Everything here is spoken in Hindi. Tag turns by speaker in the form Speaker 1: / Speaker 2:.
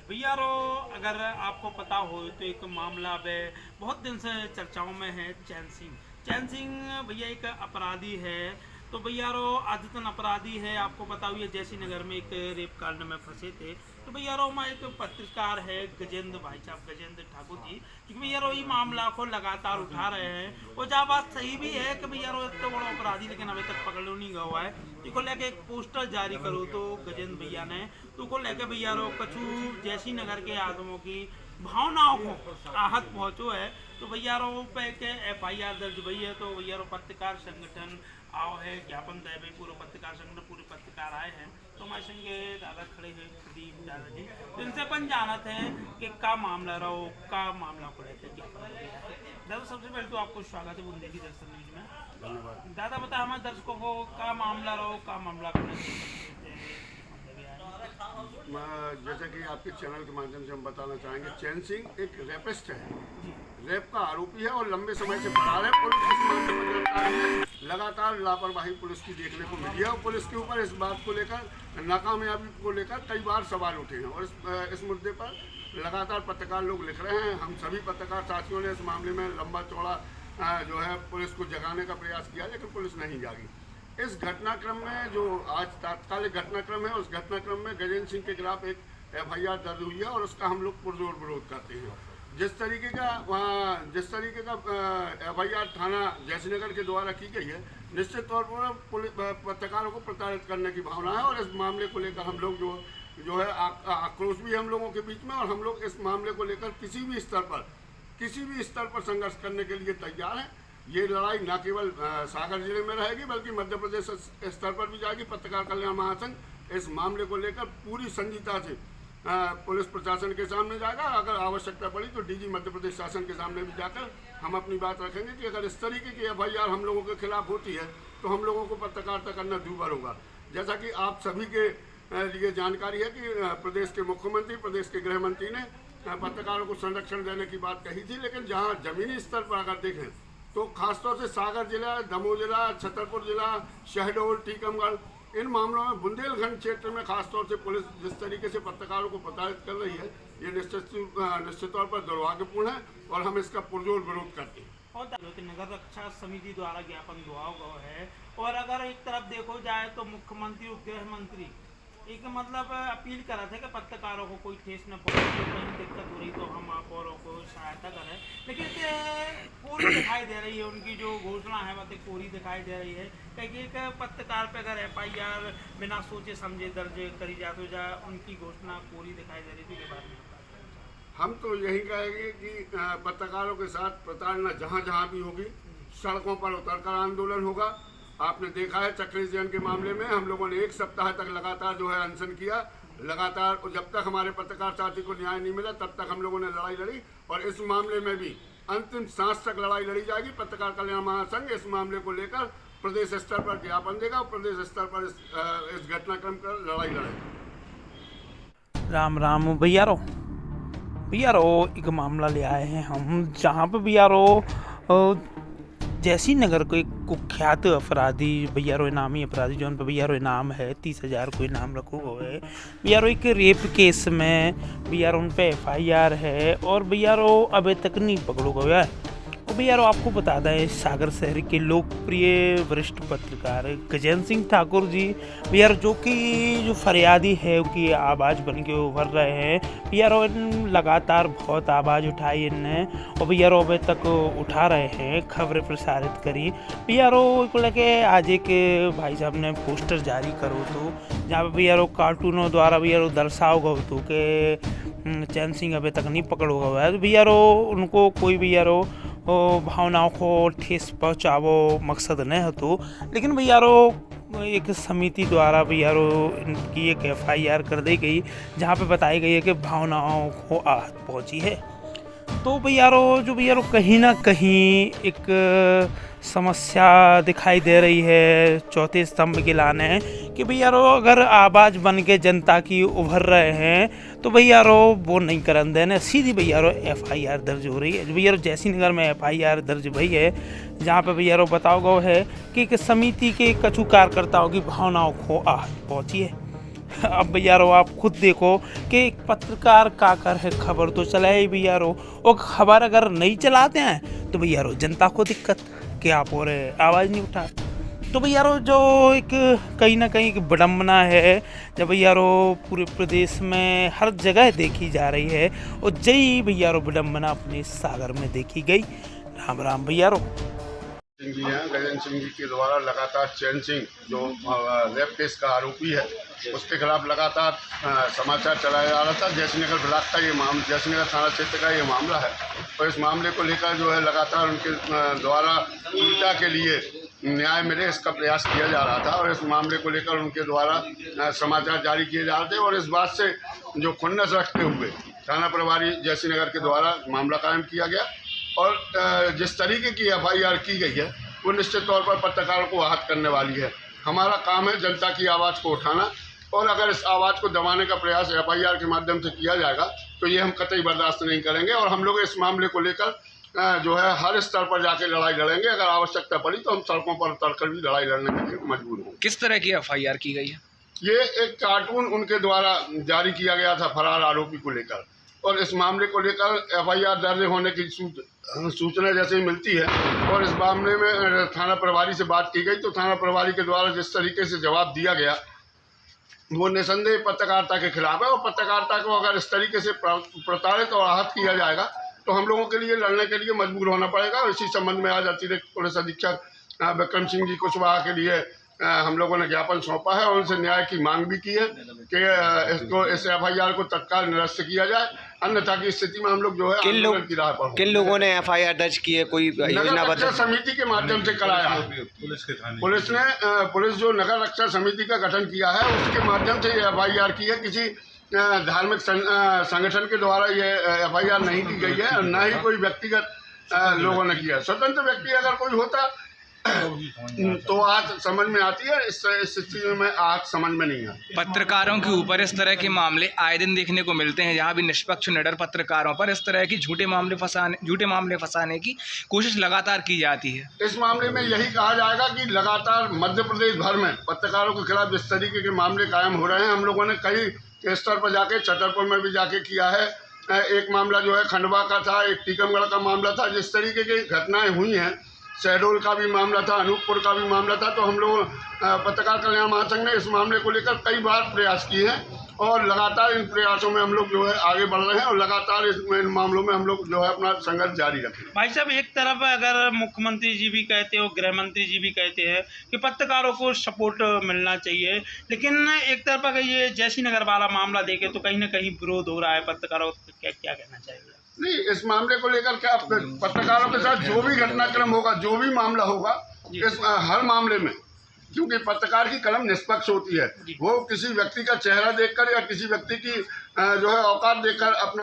Speaker 1: भैया रो अगर आपको पता हो तो एक मामला अब बहुत दिन से चर्चाओं में है। चैन सिंह भैया एक अपराधी है। तो भैया रो आदतन अपराधी है। आपको पता हुई है जैसी नगर में एक रेप कांड में फंसे थे। तो भैया रो में एक पत्रकार है गजेंद्र भाई साहब गजेंद्र ठाकुर जी, क्योंकि भैया रो ये मामला को लगातार उठा रहे हैं। और जहाँ बात सही भी है कि भैया रो इतना बड़ा अपराधी लेकिन अभी तक पकड़ नहीं गया हुआ है। इसको लेके एक पोस्टर जारी करो तो गजेंद्र भैया ने तो को लेके भैया रो कछु जैसी नगर के आदमों की भावनाओं को आहत पहुंचो है। तो भैया रो पे के FIR दर्ज भई है। तो भैया रो पत्रकार संगठन आओ है ज्ञापन दे भाई पूरे पत्रकार संगठन पूरे पत्रकार आए हैं। तो हमारे संगे दादा खड़े हैं प्रदीप दादा जी। तो इनसे अपन जानते हैं कि का मामला रहो का मामला को लेकर ज्ञापन दादा। सबसे पहले तो आपको स्वागत है बुंदेली दर्शन न्यूज में।
Speaker 2: धन्यवाद।
Speaker 1: दादा बता हमारे दर्शकों को का मामला रहो का मामला को
Speaker 2: जैसे कि आपके चैनल के माध्यम से हम बताना चाहेंगे, चैन सिंह एक रेपिस्ट है, रेप का आरोपी है और लंबे समय से फरार है। पुलिस इस मामले में गिरफ्तार है। लगातार लापरवाही पुलिस की देखने को मिली है और पुलिस के ऊपर इस बात को लेकर नाकामयाबी को लेकर कई बार सवाल उठे हैं। और इस मुद्दे पर लगातार पत्रकार लोग लिख रहे हैं। हम सभी पत्रकार साथियों ने इस मामले में लंबा चौड़ा जो है पुलिस को जगाने का प्रयास किया, लेकिन पुलिस नहीं जागी। इस घटनाक्रम में जो आज तात्कालिक घटनाक्रम है, उस घटनाक्रम में गजेंद्र सिंह के खिलाफ एक FIR दर्ज हुई है और उसका हम लोग पुरजोर विरोध करते हैं। जिस तरीके का FIR थाना जयसीनगर के द्वारा की गई है, निश्चित तौर पर पत्रकारों को प्रताड़ित करने की भावना है। और इस मामले को लेकर हम लोग जो है आक्रोश भी हम लोगों के बीच में, और हम लोग इस मामले को लेकर किसी भी स्तर पर संघर्ष करने के लिए तैयार हैं। ये लड़ाई न केवल सागर जिले में रहेगी बल्कि मध्य प्रदेश स्तर पर भी जाएगी। पत्रकार कल्याण महासंघ इस मामले को लेकर पूरी संजीता से पुलिस प्रशासन के सामने जाएगा। अगर आवश्यकता पड़ी तो DG मध्य प्रदेश शासन के सामने भी जाकर हम अपनी बात रखेंगे कि अगर इस तरीके की FIR हम लोगों के खिलाफ होती है तो हम लोगों को पत्रकारिता करना दूभर होगा। जैसा कि आप सभी के लिए जानकारी है कि प्रदेश के मुख्यमंत्री, प्रदेश के गृह मंत्री ने पत्रकारों को संरक्षण देने की बात कही थी, लेकिन जहाँ जमीनी स्तर पर अगर देखें तो खासतौर से सागर जिला, दमोह जिला, छतरपुर जिला, शहडोल, टीकमगढ़, इन मामलों में बुंदेलखंड क्षेत्र में खासतौर से पुलिस जिस तरीके से पत्रकारों को प्रताड़ित कर रही है, ये निश्चित तौर पर दुर्भाग्यपूर्ण है और हम इसका पुरजोर विरोध करते हैं।
Speaker 1: और नगर रक्षा समिति द्वारा ज्ञापन दुआ गया है। और अगर एक तरफ देखो जाए तो मुख्यमंत्री और गृह मंत्री एक मतलब अपील करा था कि पत्रकारों को कोई ठेस न पहुंचे, कहीं दिक्कत हो रही तो हम आप औरों को सहायता करें, लेकिन कोरी दिखाई दे रही है। उनकी जो घोषणा है मतलब कोरी दिखाई दे रही है। क्योंकि एक पत्रकार पे अगर FIR बिना सोचे समझे दर्ज करी जाए तो उनकी घोषणा कोरी दिखाई दे रही थी के बारे में
Speaker 2: हम तो यही कहेंगे कि पत्रकारों के साथ प्रताड़ना जहाँ जहाँ भी होगी, सड़कों पर उतरकर आंदोलन होगा। आपने देखा है चक्रेश जैन के मामले में हम लोगों ने 1 सप्ताह तक लगातार जो है अनशन किया लगातार। जब तक हमारे पत्रकार साथी को न्याय नहीं मिला तब तक हम लोगों ने लड़ाई लड़ी और इस मामले में भी अंतिम सांस तक लड़ाई लड़ी जाएगी। पत्रकार कल्याण महासंघ इस मामले को लेकर प्रदेश स्तर पर ज्ञापन देगा और प्रदेश स्तर पर इस घटनाक्रम पर लड़ाई लड़ेगा।
Speaker 1: राम राम भैया रो एक मामला ले आए हैं हम, जहाँ पे भैया रो जैसी नगर को एक कुख्यात अपराधी भैया रो इनामी अपराधी जो उन पर भैया रो इनाम है 30,000 को इनाम रखो हुए है। भैया रो एक रेप केस में भैया रो उन पर FIR है और भैया रो अभी तक नहीं पकड़ो गया है। और भैया रो आपको बता दें सागर शहर के लोकप्रिय वरिष्ठ पत्रकार गजेंद्र सिंह ठाकुर जी भैया जो कि फरियादी है उनकी आवाज़ बन के उभर रहे हैं। भैया रो लगातार बहुत आवाज़ उठाई इनने और भैया रो अभी तक उठा रहे हैं, खबरें प्रसारित करी। भैया रो को लेके आज एक भाई साहब ने पोस्टर जारी करो तो जहाँ पे भैया रो कार्टूनों द्वारा भैया रो दर्शाओ गो तो कि चैन सिंह अभी तक नहीं पकड़ो गया है। तो भैया रो उनको कोई भैया रो भावनाओं को ठेस पहुँचावो मकसद नहीं है तो, लेकिन भैया रो एक समिति द्वारा भैया रो इनकी एक FIR कर दी गई जहाँ पे बताई गई है कि भावनाओं को आहत पहुँची है। तो भैया रो कहीं ना कहीं एक समस्या दिखाई दे रही है चौथे स्तंभ के लाने कि भैया रो अगर आवाज़ बन के जनता की उभर रहे हैं तो भैया रो वो नहीं करन देने, सीधी भैया रो FIR दर्ज हो रही है। भैया रो जैसी नगर में FIR दर्ज भई है जहाँ पे भैया रो बताओ गो है कि एक समिति के कछु कार्यकर्ताओं की भावनाओं को आहत पहुँची है। अब भैया रो आप खुद देखो कि एक पत्रकार का कर है खबर तो चलाए ही भैया रो, और खबर अगर नहीं चलाते हैं तो भैया रो जनता को दिक्कत कि आप और आवाज़ नहीं उठा। तो भैया रो जो एक कहीं ना कहीं एक विडम्बना है जब भैया रो पूरे प्रदेश में हर जगह देखी जा रही है, और जय भैया रो विडम्बना अपने सागर में देखी गई। राम राम भैया रो।
Speaker 2: सिंह जी हैं, गजेंद्र सिंह जी के द्वारा लगातार चैन सिंह जो रेप केस का आरोपी है उसके खिलाफ लगातार समाचार चलाया जा रहा था। जयसिंहनगर ब्लॉक का ये मामला, जयसिंहनगर थाना क्षेत्र का ये मामला है, और इस मामले को लेकर जो है लगातार उनके द्वारा पीड़िता के लिए न्याय मिले इसका प्रयास किया जा रहा था, और इस मामले को लेकर उनके द्वारा समाचार जारी किए जा रहे थे। और इस बात से जो खुन्नस रखते हुए थाना प्रभारी जयसिंहनगर के द्वारा मामला कायम किया गया, और जिस तरीके की FIR की गई है वो निश्चित तौर पर पत्रकारों को आहत करने वाली है। हमारा काम है जनता की आवाज़ को उठाना, और अगर इस आवाज़ को दबाने का प्रयास FIR के माध्यम से किया जाएगा तो ये हम कतई बर्दाश्त नहीं करेंगे, और हम लोग इस मामले को लेकर जो है हर स्तर पर जाके लड़ाई लड़ेंगे। अगर आवश्यकता पड़ी तो हम सड़कों पर उतरकर भी लड़ाई लड़ने के लिए मजबूर होंगे।
Speaker 3: किस तरह की FIR की गई है?
Speaker 2: ये एक कार्टून उनके द्वारा जारी किया गया था फरार आरोपी को लेकर, और इस मामले को लेकर FIR दर्ज होने की सूचना जैसे ही मिलती है और इस मामले में थाना प्रभारी से बात की गई, तो थाना प्रभारी के द्वारा जिस तरीके से जवाब दिया गया वो निसंदेह पत्रकारिता के खिलाफ है, और पत्रकारिता को अगर इस तरीके से प्रताड़ित और आहत किया जाएगा तो हम लोगों के लिए लड़ने के लिए मजबूर होना पड़ेगा। इसी संबंध में आज अतिरिक्त पुलिस अधीक्षक विक्रम सिंह जी कुशवाहा के लिए हम लोगों ने ज्ञापन सौंपा है, और उनसे न्याय की मांग भी की है कि इस FIR को तत्काल निरस्त किया जाए, अन्यथा की स्थिति में हम लोग जो है आंदोलन की राह पर।
Speaker 3: किन लोगों ने FIR दर्ज की है, कोई योजना
Speaker 2: रक्षा समिति के माध्यम से कराया है। पुलिस जो नगर रक्षा समिति का गठन किया है उसके माध्यम से ये FIR की है। किसी धार्मिक संगठन के द्वारा ये FIR नहीं की गई है, और न ही कोई व्यक्तिगत लोगों ने किया। स्वतंत्र व्यक्ति अगर कोई होता तो आज समझ में आती है, इस स्थिति में आज समझ में नहीं आती।
Speaker 3: पत्रकारों के ऊपर इस तरह के मामले आए दिन देखने को मिलते हैं, जहां भी निष्पक्ष निडर पत्रकारों पर इस तरह की झूठे मामले फंसाने की कोशिश लगातार की जाती है।
Speaker 2: इस मामले में यही कहा जाएगा कि लगातार मध्य प्रदेश भर में पत्रकारों के खिलाफ जिस तरीके के मामले कायम हो रहे हैं, हम लोगों ने कई स्तर पर जाके छतरपुर में भी जाके किया है। एक मामला जो है खंडवा का था, एक टीकमगढ़ का मामला था। जिस तरीके की घटनाएं हुई हैं, शहडोल का भी मामला था, अनूपपुर का भी मामला था, तो हम लोग पत्रकार कल्याण महासंघ ने इस मामले को लेकर कई बार प्रयास किए हैं, और लगातार इन प्रयासों में हम लोग जो है आगे बढ़ रहे हैं, और लगातार इन मामलों में हम लोग जो है अपना संघर्ष जारी रखें।
Speaker 1: भाई साहब, एक तरफ अगर मुख्यमंत्री जी भी कहते हो, गृह मंत्री जी भी कहते हैं कि पत्रकारों को सपोर्ट मिलना चाहिए, लेकिन एक तरफ अगर ये जयसिंहनगर वाला मामला देखें तो कहीं ना कहीं विरोध हो रहा है पत्रकारों को, क्या कहना चाहिए?
Speaker 2: नहीं, इस मामले को लेकर क्या पत्रकारों के साथ जो भी घटनाक्रम होगा, जो भी मामला होगा, इस हर मामले में, क्योंकि पत्रकार की कलम निष्पक्ष होती है, वो किसी व्यक्ति का चेहरा देखकर या किसी व्यक्ति की जो है औकात देखकर अपना